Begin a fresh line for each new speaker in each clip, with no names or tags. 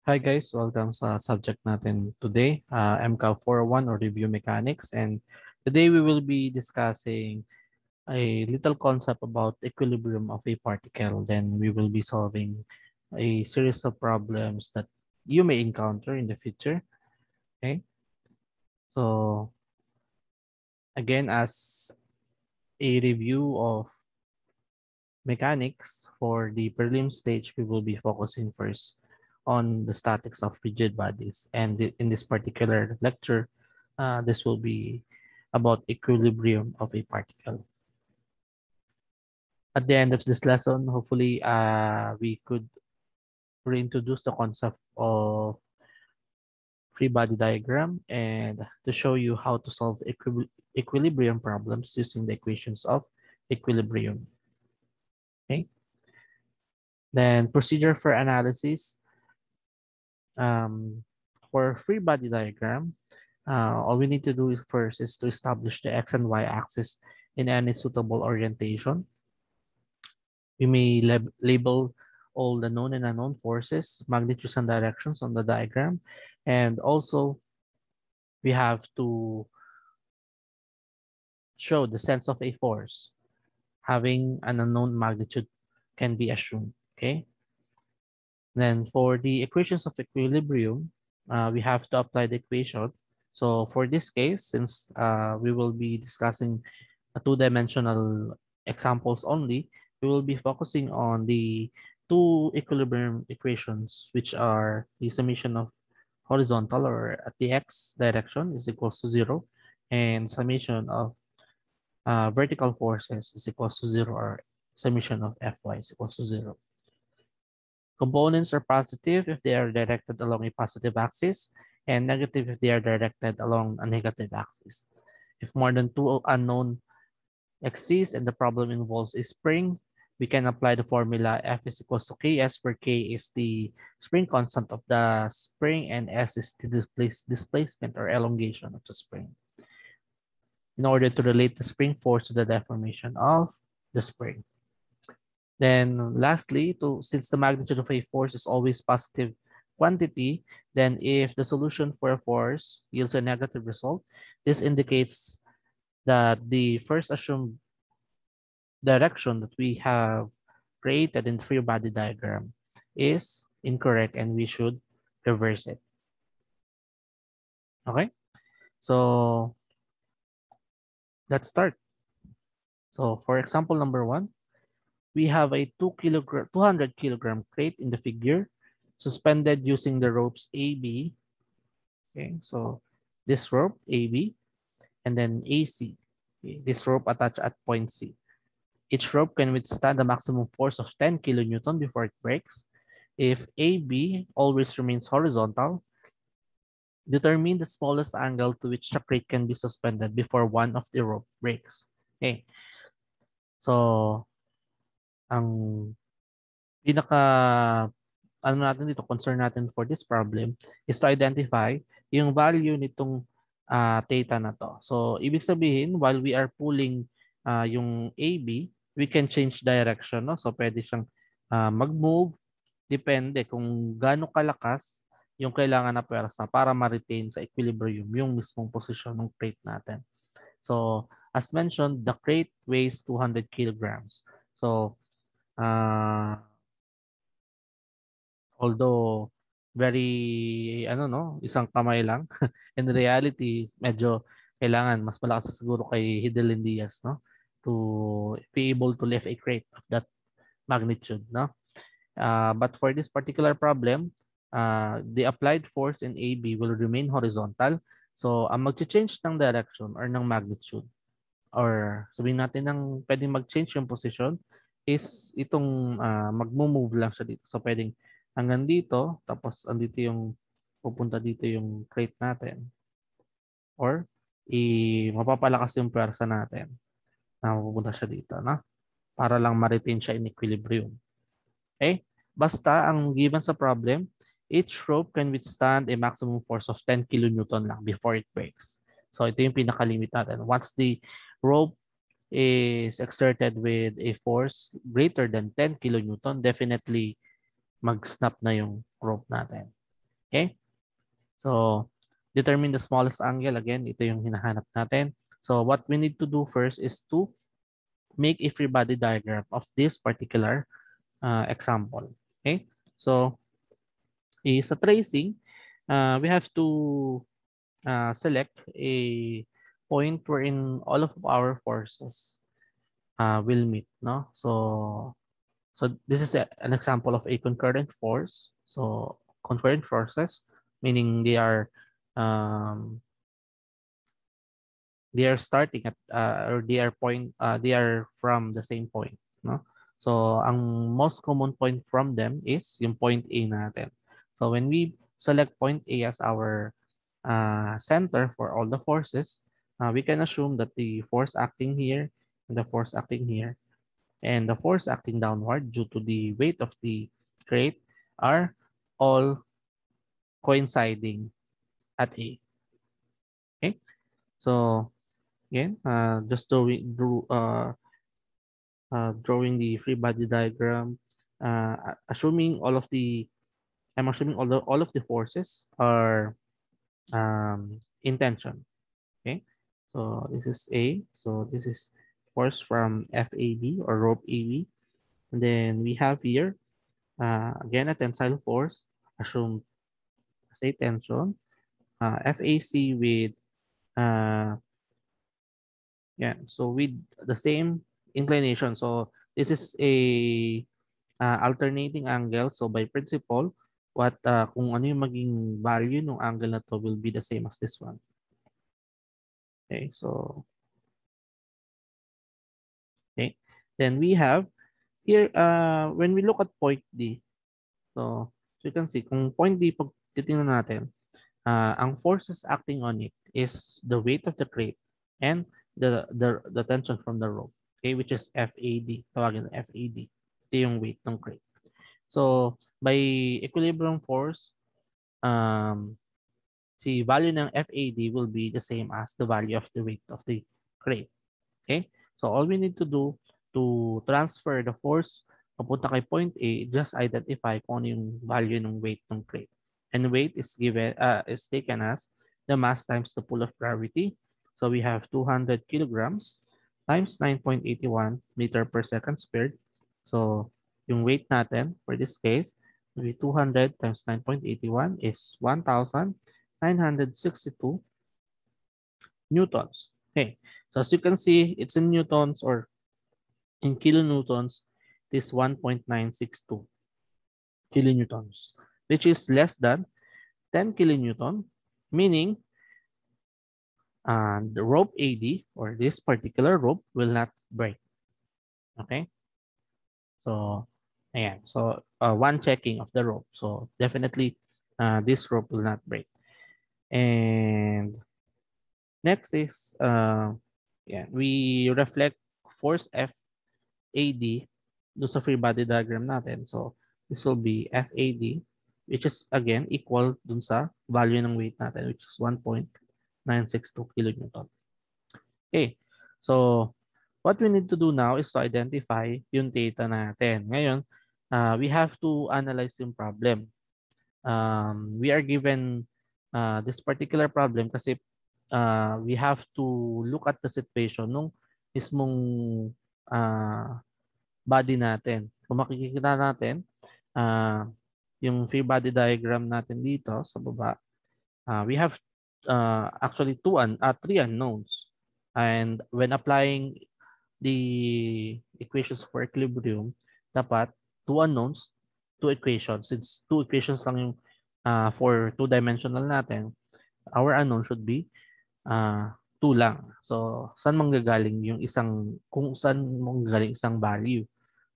Hi guys, welcome sa subject natin today, MKAB401 or Review Mechanics. And today we will be discussing a little concept about equilibrium of a particle. Then we will be solving a series of problems that you may encounter in the future. Okay, so again, as a review of mechanics for the prelim stage, we will be focusing first on the statics of rigid bodies. And in this particular lecture, this will be about equilibrium of a particle. At the end of this lesson, hopefully, we could reintroduce the concept of free body diagram and to show you how to solve equilibrium problems using the equations of equilibrium. Okay. Then procedure for analysis. For free body diagram, all we need to do first is to establish the x and y axis in any suitable orientation. We may label all the known and unknown forces, magnitudes, and directions on the diagram. And also, we have to show the sense of a force having an unknown magnitude can be assumed. Okay. Then for the equations of equilibrium, we have to apply the equation. So for this case, since we will be discussing a two-dimensional examples only, we will be focusing on the two equilibrium equations, which are the summation of horizontal or at the x direction is equals to 0, and summation of vertical forces is equals to 0, or summation of Fy is equals to 0. Components are positive if they are directed along a positive axis, and negative if they are directed along a negative axis. If more than two unknown exist and the problem involves a spring, we can apply the formula F is equals to Ks, where K is the spring constant of the spring and S is the displacement or elongation of the spring, in order to relate the spring force to the deformation of the spring. Then lastly, since the magnitude of a force is always positive quantity, then if the solution for a force yields a negative result, this indicates that the first assumed direction that we have created in the free body diagram is incorrect and we should reverse it. Okay, so let's start. So for example number 1, we have a 200 kilogram crate in the figure, suspended using the ropes AB. Okay, so this rope AB and then AC. Okay, this rope attached at point C. Each rope can withstand a maximum force of 10 kilonewton before it breaks. If AB always remains horizontal, determine the smallest angle to which the crate can be suspended before one of the rope breaks. Okay, so ang pinaka ano natin dito, concern natin for this problem is to identify yung value nitong theta na to. So, ibig sabihin, while we are pulling yung AB, we can change direction. No? So, pwede siyang mag-move. Depende kung gaano kalakas yung kailangan na pwersa para ma-retain sa equilibrium yung mismong posisyon ng crate natin. So, as mentioned, the crate weighs 200 kilograms. So, although very isang kamay lang. In reality, medyo kailangan mas malakas siguro kay Hidden Diaz, no? To be able to lift a crate of that magnitude, no? But for this particular problem, the applied force in AB will remain horizontal. So, ang mag-change ng direction or ng magnitude, or sabihin natin ng pwedeng mag-change yung position, is itong mag-move lang siya dito. So, pwedeng hanggang dito, tapos andito yung pupunta dito yung crate natin. Or, mapapalakas yung pwersa natin na mapupunta siya dito, no? Para lang ma-retain siya in equilibrium. Okay? Basta, ang given sa problem, each rope can withstand a maximum force of 10 kilonewton lang before it breaks. So, ito yung pinaka-limit natin. Once the rope is exerted with a force greater than 10 kilonewton, definitely mag-snap na yung rope natin. Okay? So, determine the smallest angle. Again, ito yung hinahanap natin. So, what we need to do first is to make a free body diagram of this particular example. Okay? So, sa tracing, we have to select a point wherein all of our forces will meet. No? So this is an example of a concurrent force. So concurrent forces, meaning um, they are starting at or they are from the same point, no? So ang most common point from them is yung point A natin. So when we select point A as our center for all the forces, we can assume that the force acting here and the force acting here and the force acting downward due to the weight of the crate are all coinciding at A. Okay, so again, just drawing the free body diagram, assuming all of the I'm assuming all of the forces are in tension. Okay, so this is A. So this is force from FAB or rope AB, and then we have here again a tensile force. Assume say tension. FAC with uh, yeah. So with the same inclination. So this is a alternating angle. So by principle, kung ano yung maging value ng angle na to will be the same as this one. Okay, so okay. Then we have here when we look at point D. So you can see kung point D pag titingnan natin, ang forces acting on it is the weight of the crate and the tension from the rope. Okay, which is FAD. Tawagin na FAD. Ito yung weight ng crate. So by equilibrium force, um, si value ng FAD will be the same as the value of the weight of the crate. Okay? So all we need to do to transfer the force papunta kay point A, just identify kung ano yung value ng weight ng crate. And weight is taken as the mass times the pull of gravity. So we have 200 kilograms times 9.81 meter per second squared. So yung weight natin for this case will be 200 times 9.81 is 1,962 newtons. Okay, so as you can see, it's in newtons or in kilonewtons. It is 1.962 kilonewtons, which is less than 10 kilonewton, meaning the rope AD or this particular rope will not break. Okay, so ayan. So one checking of the rope. So definitely this rope will not break. And next is yeah, we reflect force FAD do sa free body diagram natin. So this will be FAD, which is again equal dun sa value ng weight natin, which is 1.962 kilonewton. Okay, so what we need to do now is to identify yung data natin. Ngayon, we have to analyze yung problem. We are given this particular problem kasi we have to look at the situation nung mismong body natin. Kung makikita natin, yung free body diagram natin dito sa baba, we have actually three unknowns. And when applying the equations for equilibrium, dapat two unknowns, two equations. Since two equations lang yung for two-dimensional natin, our unknown should be 2 lang. So, saan manggagaling yung kung saan manggagaling isang value.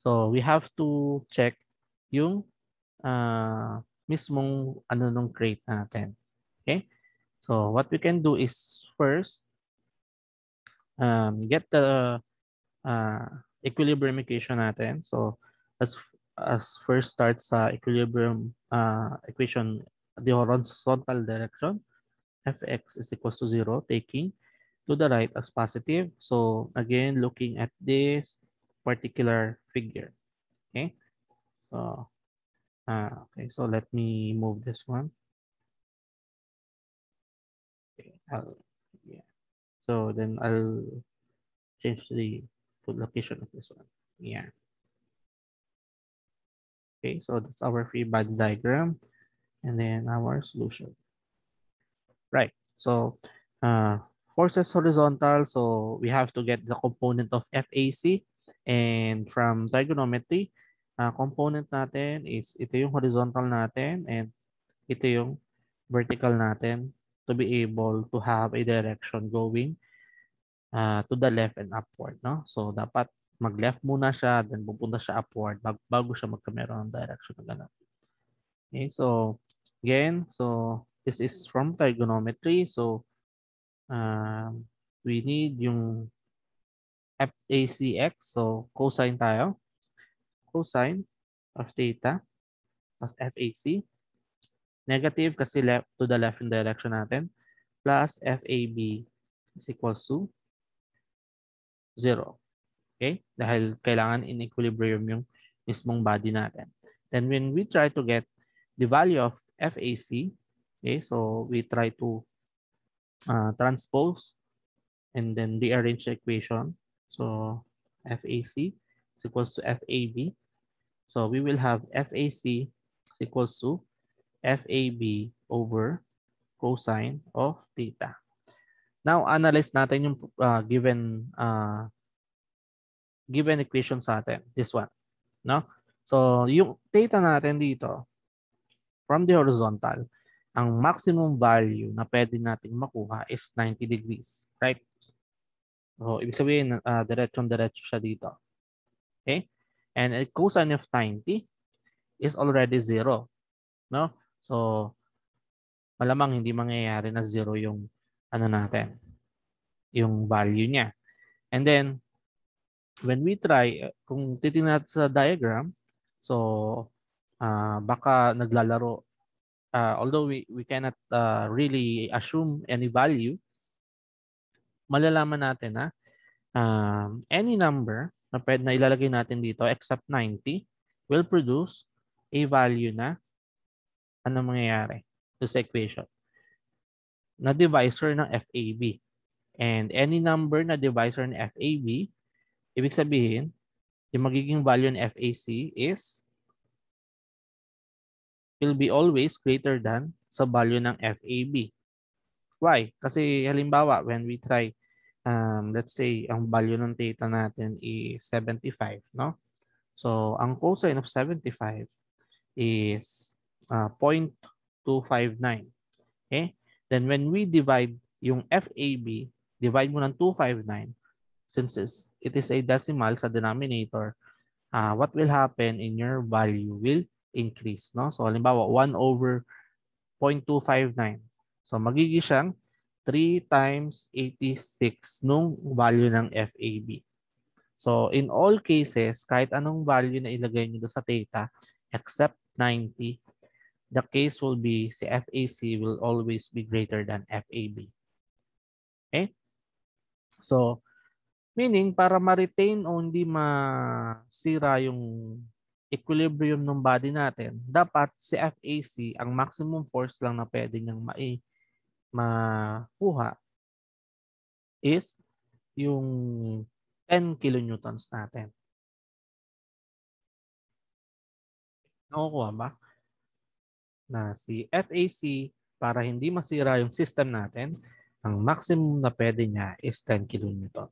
So, we have to check yung mismong nung crate natin. Okay? So, what we can do is first, get the equilibrium equation natin. So, as first start sa equilibrium equation, the horizontal direction, fx is equals to 0, taking to the right as positive. So again, looking at this particular figure. Okay. So okay. So let me move this one. Yeah. So then I'll change the location of this one. Yeah. Okay, so that's our free body diagram and then our solution. Right. So forces horizontal. So we have to get the component of FAC, and from trigonometry, component natin is ito yung horizontal natin and ito yung vertical natin to be able to have a direction going to the left and upward, no? So dapat mag-left muna siya, then pupunta siya upward bago siya magkameron ng direction na ganun. Okay, so again, so this is from trigonometry. So we need yung FACX. So cosine tayo. Cosine of theta plus FAC. Negative kasi left to the left in direction natin. Plus FAB is equals to 0. Okay? Dahil kailangan in equilibrium yung mismong body natin. Then when we try to get the value of FAC, okay, so we try to transpose and then rearrange the equation. So FAC is equals to FAB. So we will have FAC is equals to FAB over cosine of theta. Now analyze natin yung given equation sa atin. This one, no? So yung theta natin dito from the horizontal, ang maximum value na pwede nating makuha is 90 degrees, right? So ibig sabihin diretso siya dito. Okay? And a cosine of 90 is already 0, no? So malamang hindi mangyayari na 0 yung ano natin, yung value niya. And then when we try, kung titingnan natin sa diagram, so baka naglalaro, although we cannot really assume any value, malalaman natin na any number na pwede na ilalagay natin dito except 90 will produce a value na ano mangyayari sa equation na divisor ng FAB. And any number na divisor ng FAB, ibig sabihin, yung magiging value ng FAC will be always greater than sa value ng FAB. Why? Kasi halimbawa, when we try, let's say, ang value ng theta natin is 75, no? So, ang cosine of 75 is 0.259. Okay? Then when we divide yung FAB, divide mo ng 259, since it is a decimal sa denominator, what will happen in your value will increase, no? So halimbawa 1 over 0.259. So magiging siyang 3 times 86 nung value ng FAB. So in all cases, kahit anong value na ilagay niyo sa theta except 90, the case will be si FAC will always be greater than FAB. Okay? So meaning, para ma-retain o hindi masira yung equilibrium ng body natin, dapat si FAC, ang maximum force lang na pwede niyang makuha is yung 10 kilonewtons natin. Nakukuha ba? Na si FAC, para hindi masira yung system natin, ang maximum na pwede niya is 10 kilonewton.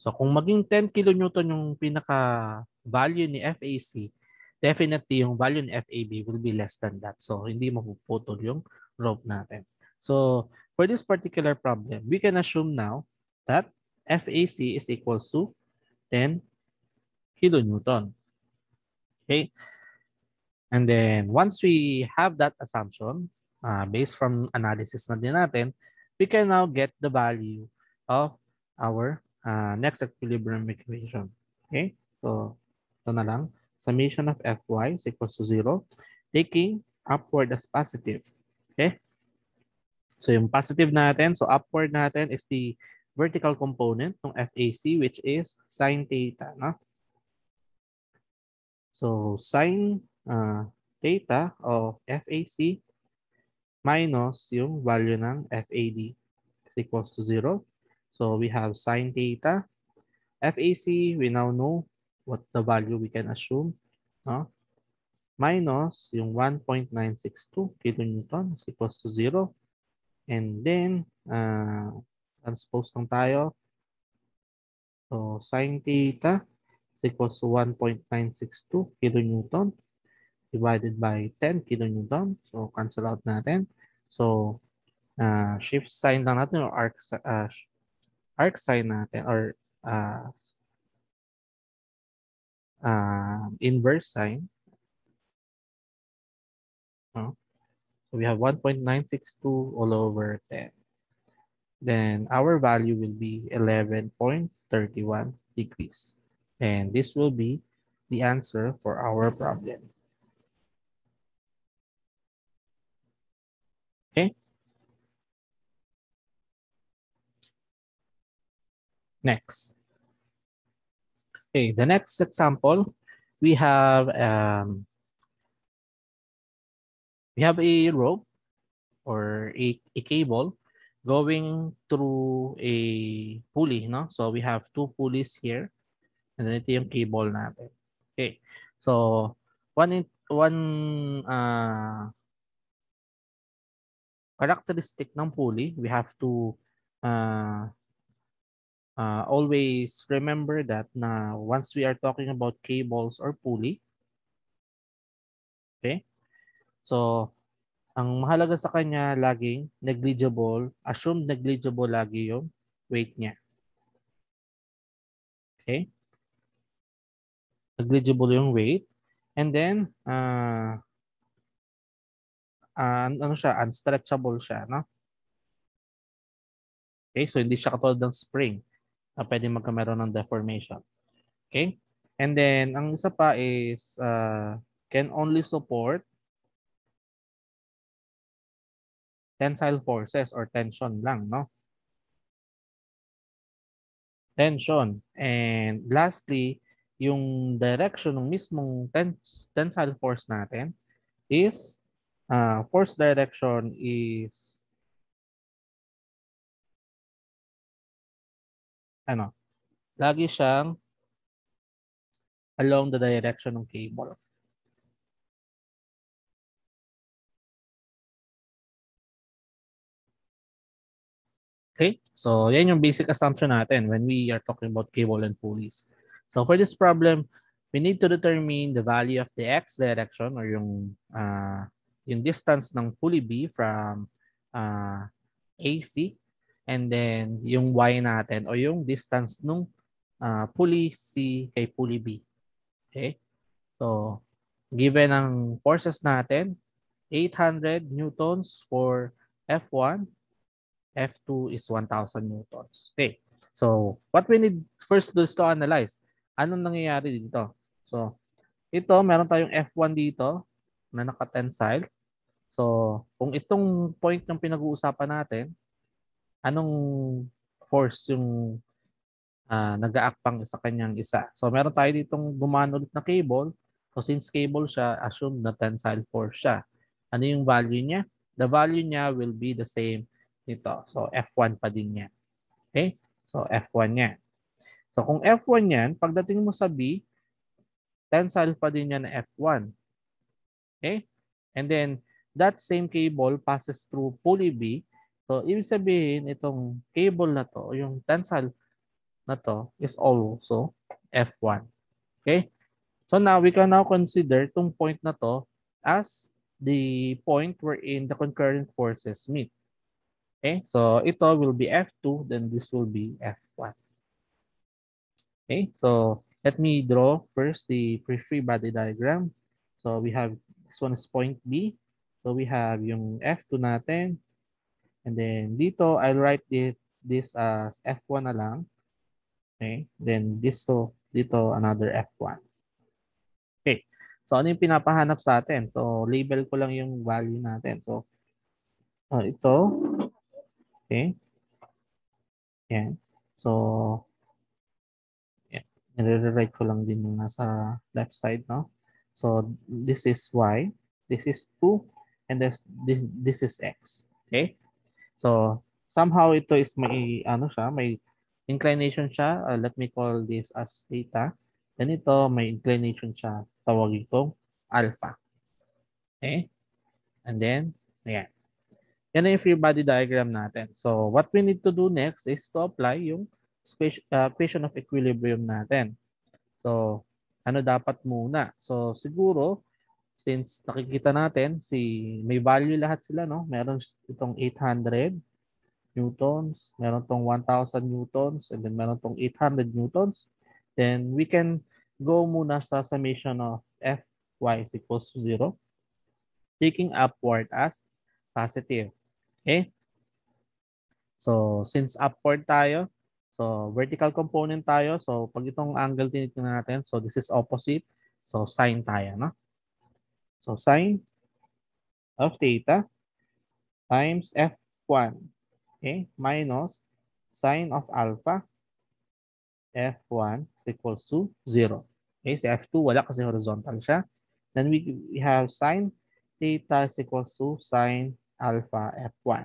So kung maging 10 kilonewton yung pinaka-value ni FAC, definitely yung value ni FAB will be less than that. So hindi mapuputol yung rope natin. So for this particular problem, we can assume now that FAC is equals to 10 kilonewton. Okay? And then once we have that assumption, based from analysis na din natin, we can now get the value of our next equilibrium equation. Okay? So, ito na lang. Summation of Fy is equals to 0, taking upward as positive. Okay? So, yung positive natin, so upward natin is the vertical component ng FAC, which is sine theta. No? So, sine theta of FAC minus yung value ng FAD. is equals to 0. So we have sine theta. FAC, we now know what the value we can assume. No? Minus yung 1.962 kilonewton is equals to 0. And then, transpose lang tayo. So, sine theta is equals to 1.962 kilonewton divided by 10 kilonewton. So, cancel out natin. So, shift sign lang natin or arc sign natin or inverse sign. No? So, we have 1.962 all over 10. Then, our value will be 11.31 degrees. And this will be the answer for our problem. Okay. Next. Okay, the next example, we have a rope or a cable going through a pulley, no? So we have two pulleys here, and then ito yung cable natin. Okay. So one characteristic ng pulley, we have to always remember that na once we are talking about cables or pulley, okay? So ang mahalaga sa kanya laging negligible, assumed negligible lagi yung weight niya. Okay? Negligible yung weight. And then, ano siya, unstretchable siya, no? Okay, so hindi siya katulad ng spring na pwede magkameron ng deformation. Okay? And then, ang isa pa is can only support tensile forces or tension lang, no? Tension. And lastly, yung direction ng mismong tensile force natin is force direction is lagi siyang along the direction ng cable. Okay? So, yan yung basic assumption natin when we are talking about cable and pulleys. So, for this problem, we need to determine the value of the x direction or yung distance ng pulley B from AC, and then yung y natin o yung distance nung pulley C kay pulley B. Okay? So, given ang forces natin, 800 newtons for F1, F2 is 1,000 newtons. Okay. So, what we need first is to analyze. Anong nangyayari dito? So, ito, meron tayong F1 dito na naka-tensile. So, kung itong point yung pinag-uusapan natin, anong force yung nag-aakpang sa kanyang isa? So, meron tayo ditong gumaan ulit na cable. So, since cable siya, assume na tensile force siya. Ano yung value niya? The value niya will be the same nito. So, F1 pa din niya. Okay? So, F1 niya. So, kung F1 yan, pagdating mo sa B, tensile pa din niya na F1. Okay? And then, that same cable passes through pulley B. So, ibig sabihin, itong cable na to, yung tensile na to, is also F1. Okay? So, now, we can now consider itong point na to as the point wherein the concurrent forces meet. Okay, so ito will be F2, then this will be F1. Okay, so let me draw first the free body diagram. So we have, this one is point B. So we have yung F2 natin. And then dito, I'll write this as F1 na lang. Okay, then dito another F1. Okay, so ano yung pinapahanap sa atin? So label ko lang yung value natin. So ito, okay. Yan. So, yan. Nire-write ko lang din yung nasa left side, no? So, this is Y, this is 2, and this is X. Okay? So, somehow ito is may ano siya, may inclination siya. Let me call this as theta. Then ito may inclination siya. Tawag itong alpha. Okay? And then, ayan. Yan na yung free body diagram natin. So, what we need to do next is to apply yung equation of equilibrium natin. So, ano dapat muna? So, siguro, since nakikita natin, may value lahat sila, no? Meron itong 800 newtons, meron tong 1,000 newtons, and then meron tong 800 newtons. Then, we can go muna sa summation of Fy is equals to 0, taking upward as positive. Okay? So, since upward tayo, so vertical component tayo. So, pag itong angle tinitingnan natin, so this is opposite. So, sine tayo, no? So, sine of theta times F1, okay, minus sine of alpha F1 is equals to 0. Okay, so F2 wala kasi horizontal siya. Then we have sine theta is equals to sine alpha F1.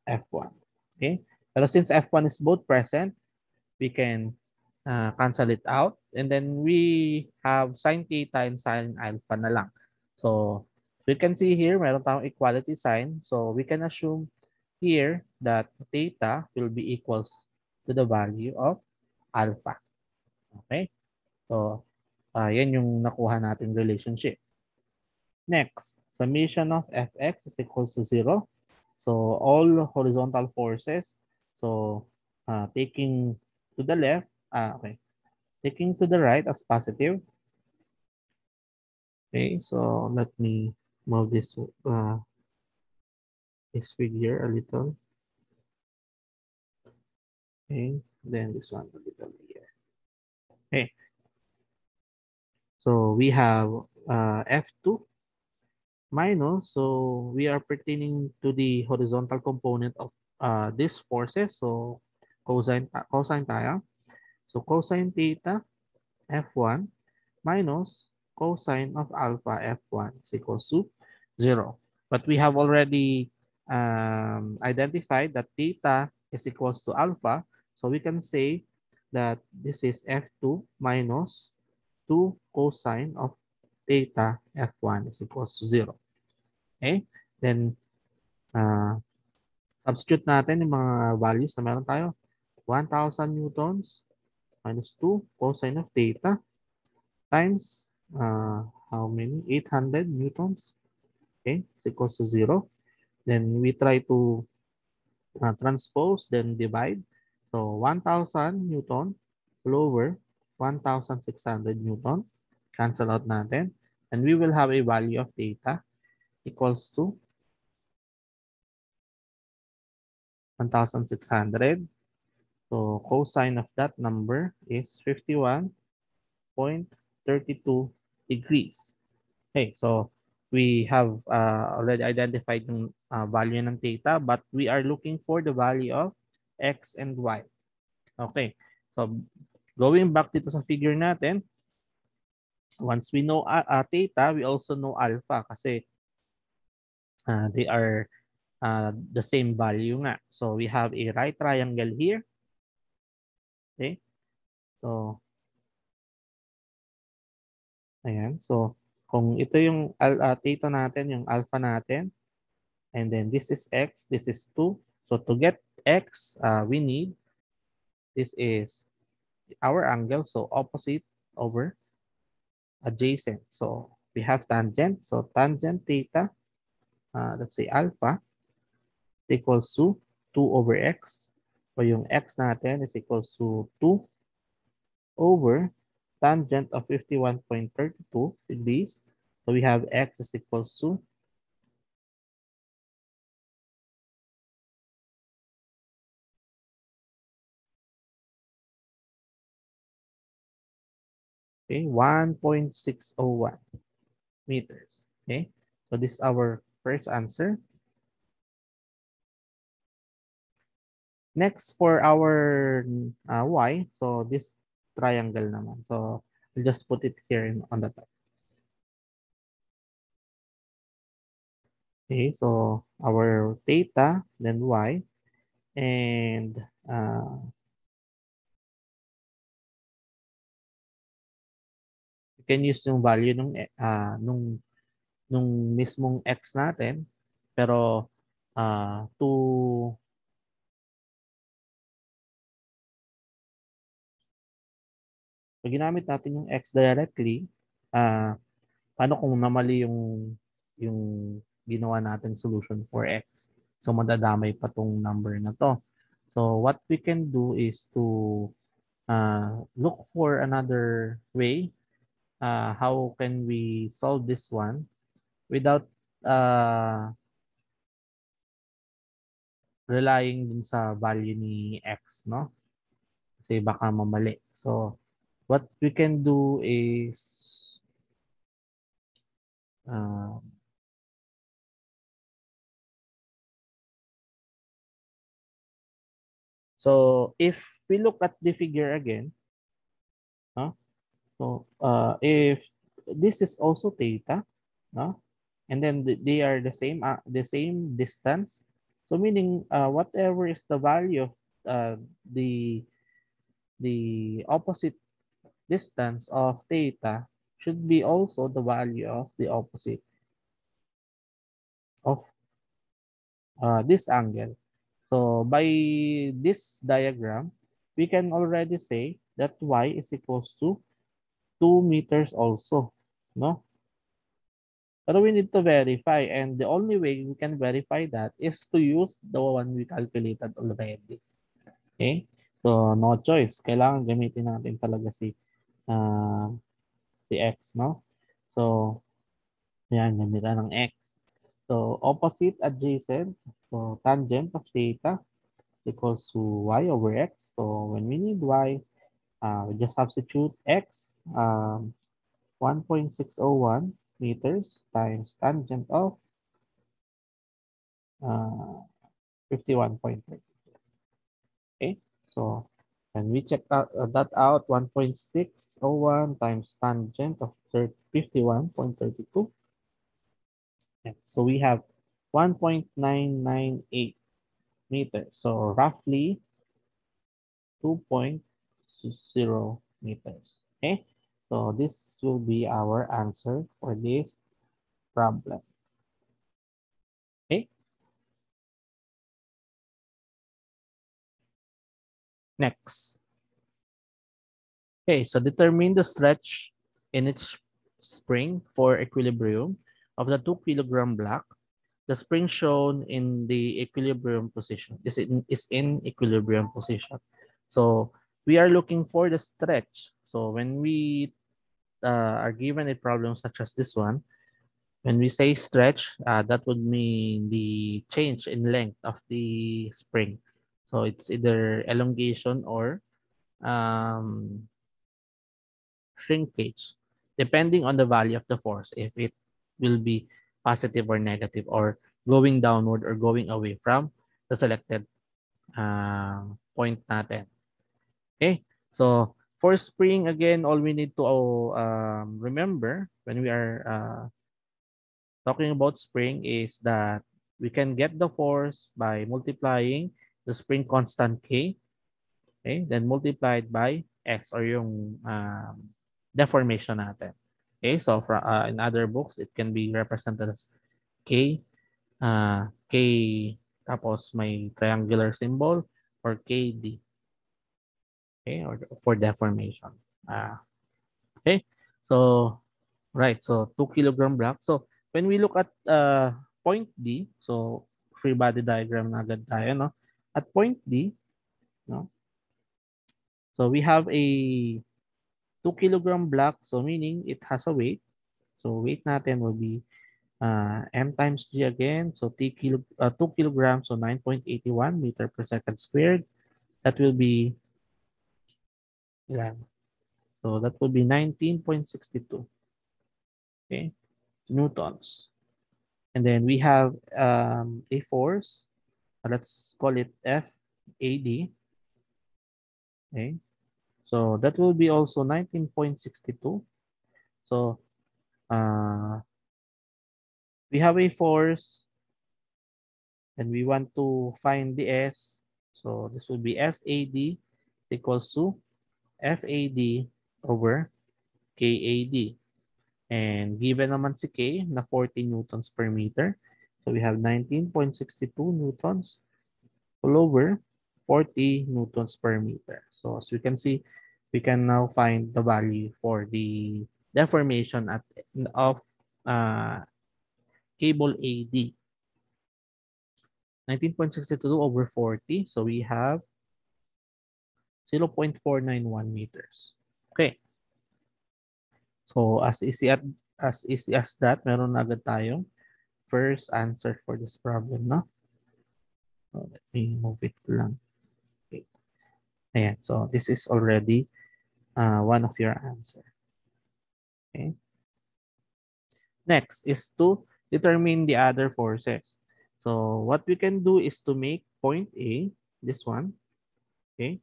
F1. Okay? Pero since F1 is both present, we can cancel it out. And then we have sine theta and sine alpha na lang. So, we can see here, meron tayong equality sign. So, we can assume here that theta will be equals to the value of alpha. Okay? So, yan yung nakuha nating relationship. Next, summation of fx is equals to 0. So all horizontal forces, so taking to the left, okay, taking to the right as positive. Okay, so let me move this figure a little. Okay, then this one a little here. Okay, so we have F2 minus, so we are pertaining to the horizontal component of these forces. So cosine tayo. So cosine theta F1 minus cosine of alpha F1 is equals to 0. But we have already identified that theta is equals to alpha. So we can say that this is F2 minus 2 cosine of theta F1 is equals to 0. Okay? Then, substitute natin yung mga values na meron tayo. 1,000 newtons minus 2 cosine of theta times how many? 800 newtons. Okay, it's equals to 0. Then we try to transpose, then divide. So 1,000 newton over 1,600 newton. Cancel out natin. And we will have a value of theta equals to 1,600. So cosine of that number is 51.32 degrees. Okay, so we have already identified yung value ng theta, but we are looking for the value of x and y. Okay, so going back dito sa figure natin, once we know theta, we also know alpha kasi they are the same value nga. So we have a right triangle here. Okay, so ayan. So kung ito yung theta natin, yung alpha natin, and then this is x, this is 2. So to get x, we need, this is our angle, so opposite over adjacent. So we have tangent. So tangent theta, let's say alpha, equals to 2 over x. So yung x natin is equals to 2 over tangent of 51.32 degrees. So we have x is equals to 1.601 meters. Okay, so this is our first answer. Next for our y, so this triangle naman. So we'll just put it here on the top. Okay, so our theta, then y. And you can use yung value nung mismong x natin, pero pag ginamit natin yung x directly, paano kung namali yung ginawa natin solution for x? So madadamay pa tong number na to. So what we can do is to look for another way. How can we solve this one without relying dun sa value ni x, no? Kasi baka mamali. So what we can do is uh, so if we look at the figure again, no? So if this is also theta, no? And then they are the same distance. So meaning whatever is the value of uh, the the opposite distance of theta should be also the value of the opposite of this angle. So by this diagram, we can already say that y is equals to 2 meters also, no? But we need to verify, and the only way we can verify that is to use the one we calculated already. Okay? So, no choice. Kailangan gamitin natin talaga si x, no? So, yan, gamitan ng x. So, opposite adjacent. So, tangent of theta equals to y over x. So, when we need y, we just substitute x, 1.601 meters times tangent of 51.3. Okay, so when we check that out, 1.601 times tangent of 51.32. So we have 1.998 meters. So roughly 2.0 meters. Okay, so this will be our answer for this problem. Okay, next. Okay, so determine the stretch in its spring for equilibrium of the 2 kilogram block. The spring shown in the equilibrium position is in equilibrium position. So we are looking for the stretch. So when we are given a problem such as this one, when we say stretch, that would mean the change in length of the spring. So it's either elongation or um, shrinkage, depending on the value of the force, if it will be positive or negative, or going downward or going away from the selected point natin. Okay, so for spring, again, all we need to remember when we are talking about spring is that we can get the force by multiplying the spring constant K, okay, then multiplied by X, or yung deformation natin. Okay, so for, in other books, it can be represented as K, K tapos may triangular symbol, or KD. Okay, or for deformation. Okay, so right, so 2 kilogram block. So when we look at point D, so free body diagram na agad tayo, no? At point D, no? So we have a 2 kilogram block, so meaning it has a weight. So weight natin will be m times g again. So 2 kilograms, so 9.81 meter per second squared. That will be, yeah, so that will be 19.62, okay, newtons. And then we have a force. Let's call it FAD. Okay, so that will be also 19.62. So we have a force and we want to find the S. So this will be SAD equals to FAD over KAD. And given naman si K na 40 newtons per meter. So we have 19.62 newtons all over 40 newtons per meter. So as we can see, we can now find the value for the deformation of cable AD. 19.62 over 40. So we have 0.491 meters. Okay. So as easy as that, meron na agad tayong first answer for this problem, no? So let me move it lang. Okay. Ayan. So this is already one of your answer. Okay. Next is to determine the other forces. So what we can do is to make point A, this one, okay,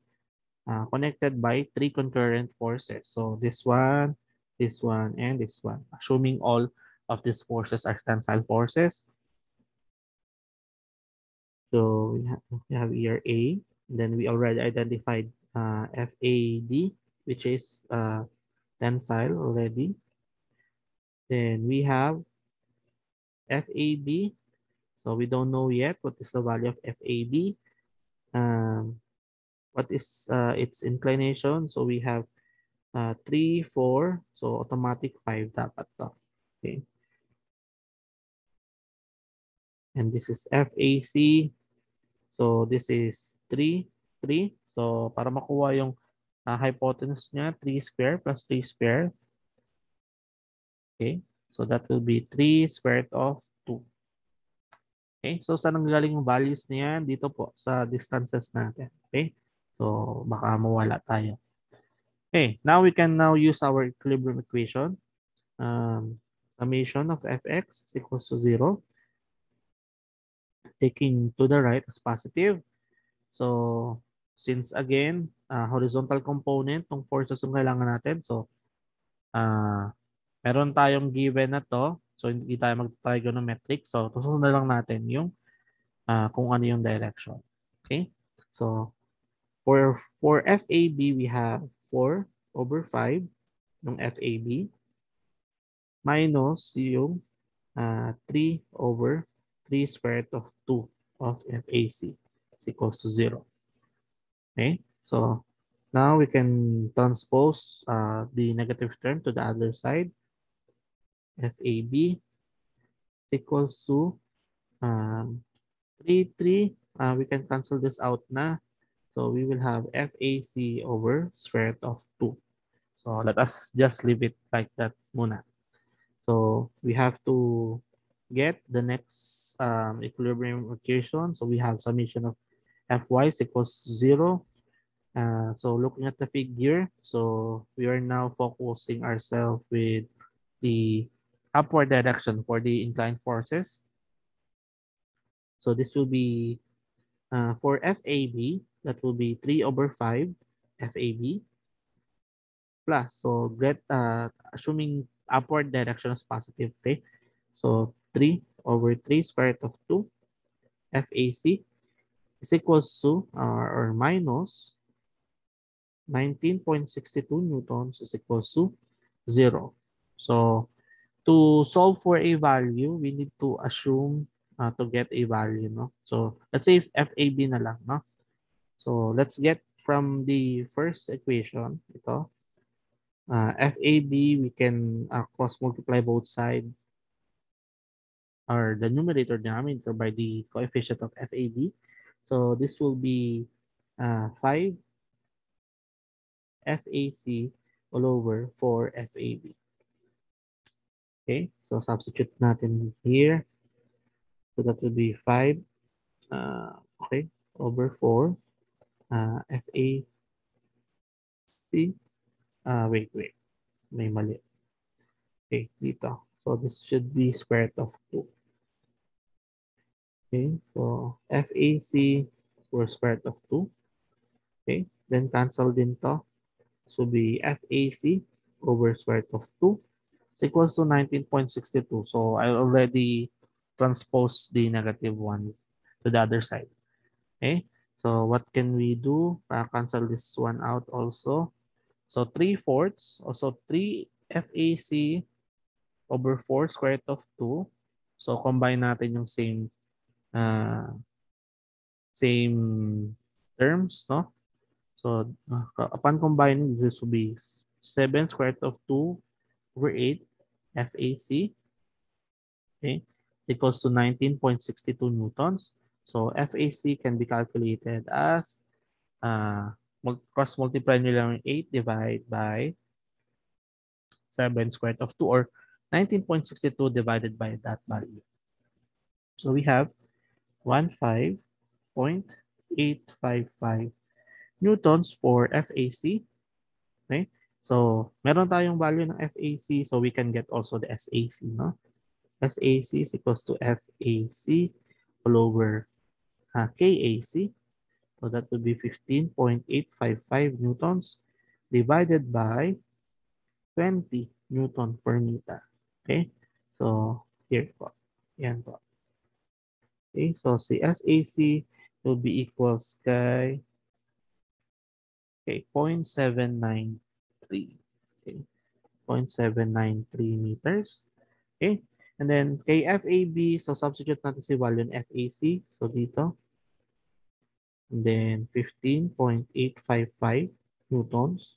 connected by three concurrent forces. So this one, and this one. Assuming all of these forces are tensile forces. So we have here A. Then we already identified FAD, which is tensile already. Then we have FAB. So we don't know yet what is the value of FAB. What is its inclination? So we have 3, 4. So automatic 5 dapat to. Okay. And this is FAC. So this is 3, 3. So para makuha yung hypotenuse niya, 3 square plus 3 square. Okay. So that will be 3 squared of 2. Okay. So saan nanggaling yung values niyan? Dito po sa distances natin. Okay. So baka mawala tayo. Okay. Now we can use our equilibrium equation. Summation of fx is equals to 0. Taking to the right as positive. So since again, horizontal component ng forces yung kailangan natin. So meron tayong given na to. So hindi tayo mag-trigonometric. So susunod na lang natin yung kung ano yung direction. Okay? So for FAB, we have 4 over 5 ng FAB minus yung 3 over 3 square root of 2 of FAC is equals to 0. Okay? So now we can transpose the negative term to the other side. FAB is equals to 3, 3. We can cancel this out na. So we will have FAC over square root of 2. So let us just leave it like that muna. So we have to get the next equilibrium equation. So we have summation of Fy is equals 0. So looking at the figure, so we are now focusing ourselves with the upward direction for the inclined forces. So this will be for FAB, that will be 3 over 5 FAB plus. So get assuming upward direction is positive, okay? So 3 over 3 square root of 2 FAC is equals to or minus 19.62 newtons is equals to 0. So to solve for a value, we need to assume to get a value, no? So let's say FAB na lang, no? So let's get from the first equation, ito. FAB, we can cross multiply both sides or the numerator denominator by the coefficient of FAB. So this will be 5 FAC all over 4 FAB. Okay, so substitute natin here. So that will be 5 okay, over 4 FAC. Wait. May mali. Okay, dito. So this should be square root of 2. Okay, so FAC for square root of 2. Okay, then cancel din to. This will be FAC over square root of 2 is equals to 19.62. So I already transpose the negative one to the other side. Okay, So what can we do? Cancel this one out also. So 3/4, also 3 FAC over 4 square root of 2. So combine natin yung same terms, no? So upon combining, this will be 7 square root of 2 over 8 FAC, okay, equals to 19.62 newtons. So FAC can be calculated as cross multiply nyo lang 8 divided by 7 square root of 2 or 19.62 divided by that value. So we have 15.855 newtons for FAC. Okay? So, meron tayong value ng FAC, so we can get also the SAC, no? SAC is equals to FAC all over KAC. So, that would be 15.855 newtons divided by 20 newton per meter. Okay? So, here po. Yan po. Okay? So, si SAC will be equals kay 0.793. Okay? 0.793 meters. Okay? And then kay FAB, so substitute natin si value ng FAC. So dito. And then 15.855 newtons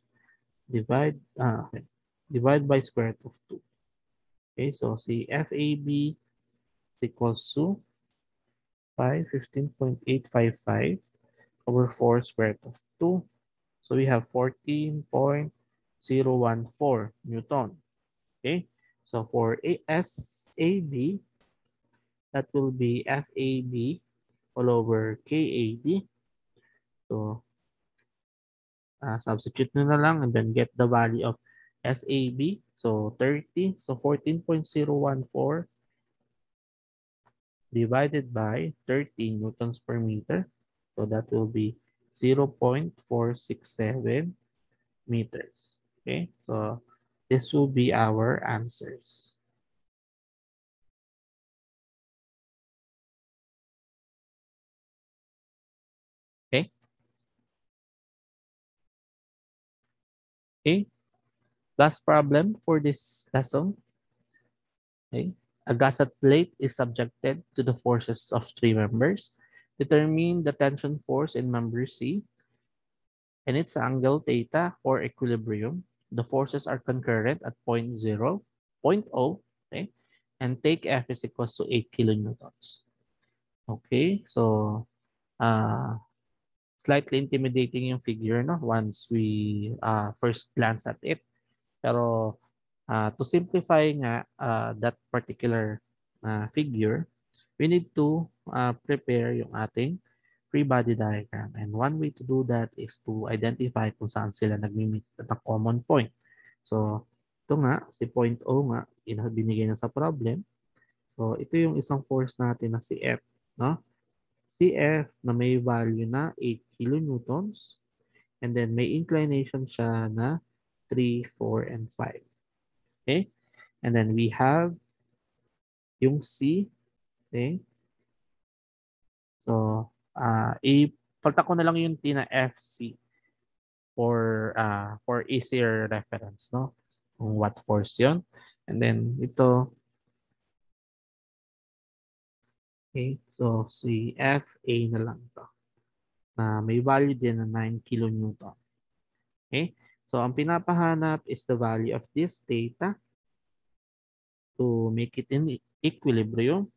okay. Divide by square root of 2. Okay, so si FAB equals to 15.855 over 4 square root of 2. So we have 14.014 Newton. Okay, so for SAB, that will be FAB all over KAD. So substitute nyo na lang and then get the value of SAB. So 30, so 14.014 divided by 30 newtons per meter. So that will be 0.467 meters. Okay, so this will be our answers. Okay. Okay. Last problem for this lesson. Okay. A gusset plate is subjected to the forces of 3 members. Determine the tension force in member C and its angle theta for equilibrium. The forces are concurrent at point 0, okay? And take F is equals to 8 kilonewtons. Okay, so slightly intimidating yung figure, no? Once we first glance at it. Pero to simplify nga that particular figure, we need to prepare yung ating free body diagram. And one way to do that is to identify kung saan sila nag-meet at a common point. So, ito nga, si point O nga, binigay na sa problem. So, ito yung isang force natin na si F. No? Si F na may value na 8 kilonewtons. And then may inclination siya na 3, 4, and 5. Okay? And then we have yung C. Okay? So, ipalta ko na lang yung T na FC for easier reference, no? Kung what force yon. And then ito, okay, so si FA na lang to na may value din na 9 kilonewton. Okay? So, ang pinapahanap is the value of this theta to make it in equilibrium.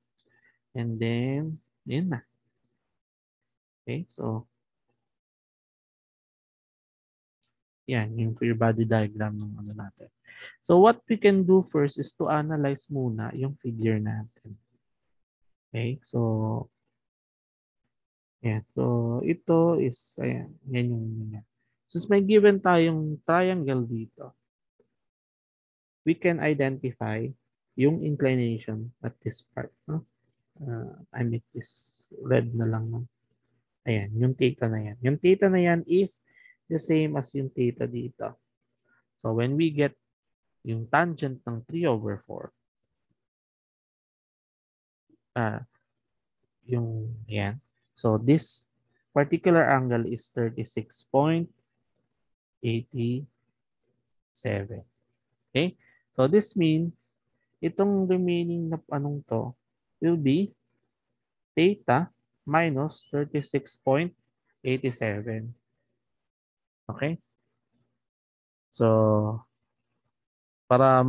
And then, yun na. Okay? So, yan, yung free body diagram ng ano natin. So, what we can do first is to analyze muna yung figure natin. Okay? So, yan. So, ito is, ayan, yan yung yan. Since may given tayong triangle dito, we can identify yung inclination at this part. No? I make this red na lang. No? Ayan, yung theta na yan. Yung theta na yan is the same as yung theta dito. So, when we get yung tangent ng 3/4, yung yan. So, this particular angle is 36.87. Okay? So this means itong remaining na anong to will be theta minus 36.87. Okay? So, para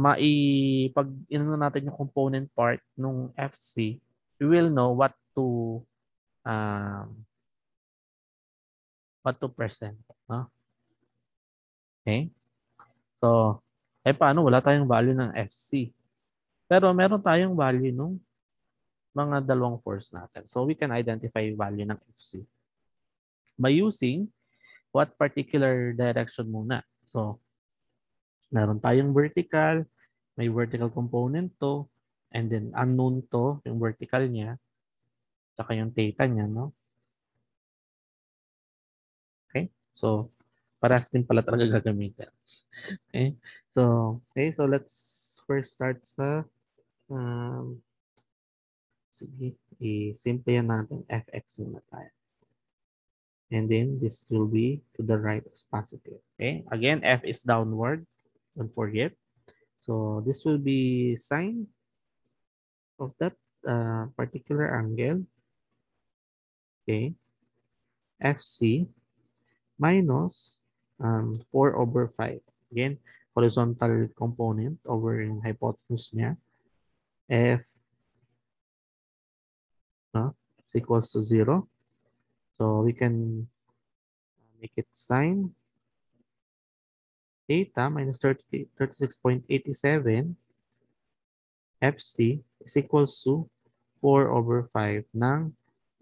pag inano natin yung component part nung FC, we will know um, what to present. No? Okay? So, paano? Wala tayong value ng FC. Pero meron tayong value nung mga dalawang force natin. So, we can identify value ng FC by using what particular direction muna. So, meron tayong vertical, may vertical component to, and then unknown to, yung vertical niya, saka yung theta niya, no? Okay? So, parehas din pala talaga gagamitin. Okay? So let's first start sa, sige, i-simple yan natin, fx muna tayo. And then this will be to the right as positive. Okay? Again, f is downward. Don't forget. So this will be sine of that particular angle. Okay? FC minus 4/5. Again, horizontal component over yung hypotenuse niya. F is equals to 0. So we can make it sine theta minus 36.87 FC is equals to 4/5 ng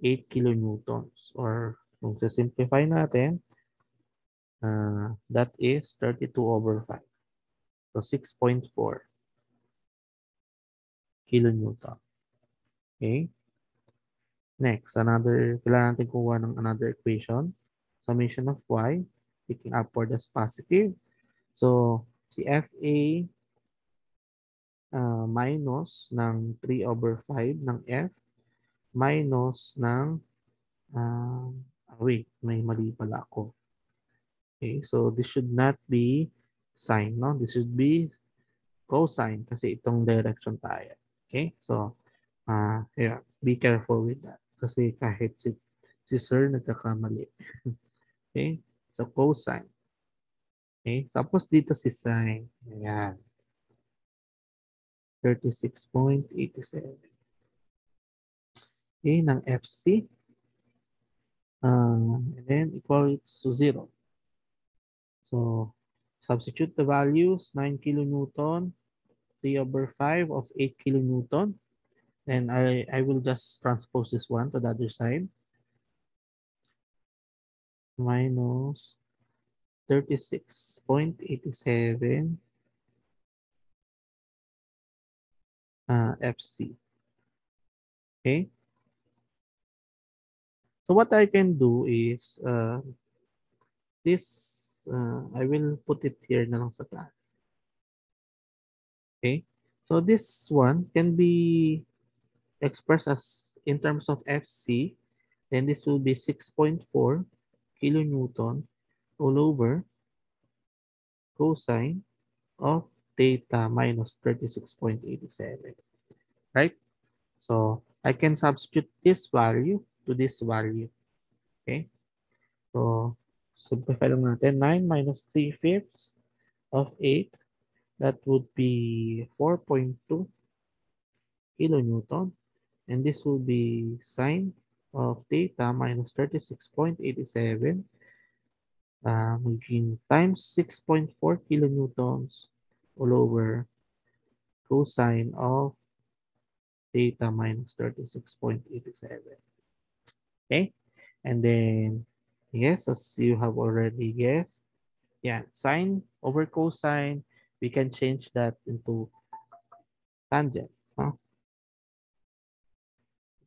8 kilonewtons. Or kung simplify natin, that is 32/5. So 6.4 kilonewton. Okay? Next, kailangan natin kuha ng another equation. Summation of y, picking upward as positive. So, si FA minus ng 3/5 ng F minus ng, wait, may mali pala ako. Okay, so this should not be sine, no? This should be cosine kasi itong direction tayo. Okay, so, yeah, be careful with that. Kasi kahit si sir nagkakamali. Okay, so cosine. Okay, tapos dito si sine. Ayan. 36.87. Okay, ng FC. And then equal to 0. So, substitute the values, 9 kilonewton, 3/5 of 8 kilonewton. And I will just transpose this one to the other side. Minus 36.87 FC. Okay. So what I can do is this, I will put it here na lang sa taas. Okay. So this one can be expressed as in terms of FC. Then this will be 6.4 kilonewton all over cosine of theta minus 36.87. Right? So I can substitute this value to this value. Okay? So simplify lang natin. 9 minus 3/5 of 8. That would be 4.2 kilonewton. And this will be sine of theta minus 36.87 times 6.4 kilonewtons all over cosine of theta minus 36.87. Okay? And then, yes, as you have already guessed, yeah, sine over cosine, we can change that into tangent.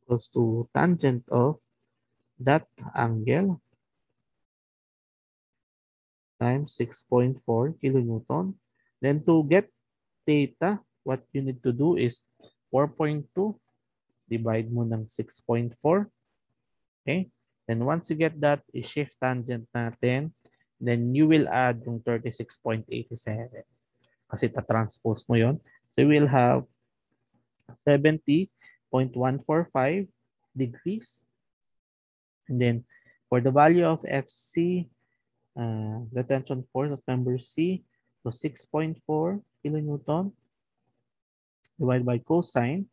Equals to tangent of that angle times 6.4 kilonewton. Then to get theta, what you need to do is 4.2 divide mo ng 6.4. Okay? Then once you get that, i-shift tangent natin. Then you will add yung 36.87 kasi ta-transpose mo yon. So you will have 70.145 degrees. And then for the value of FC, the tension force of member C was 6.4 kilonewton divided by cosine.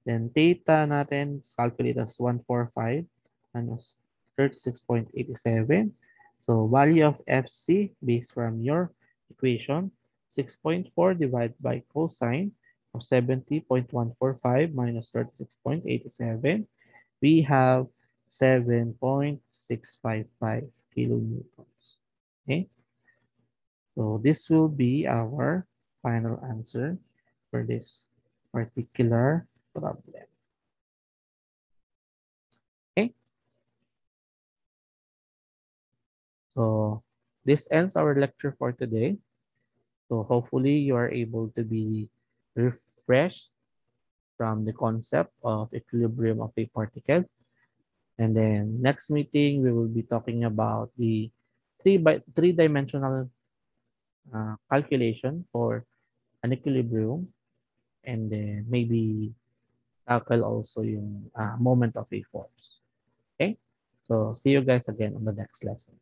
Then theta natin is calculated as 145 minus 36.87. So value of FC based from your equation, 6.4 divided by cosine of 70.145 minus 36.87. We have 7.655 kilonewtons. Okay, so this will be our final answer for this particular problem. Okay, so this ends our lecture for today. So hopefully you are able to be refreshed from the concept of equilibrium of a particle. And then next meeting, we will be talking about the three-dimensional calculation for an equilibrium, and then maybe tackle also yung moment of a force. Okay? So see you guys again on the next lesson.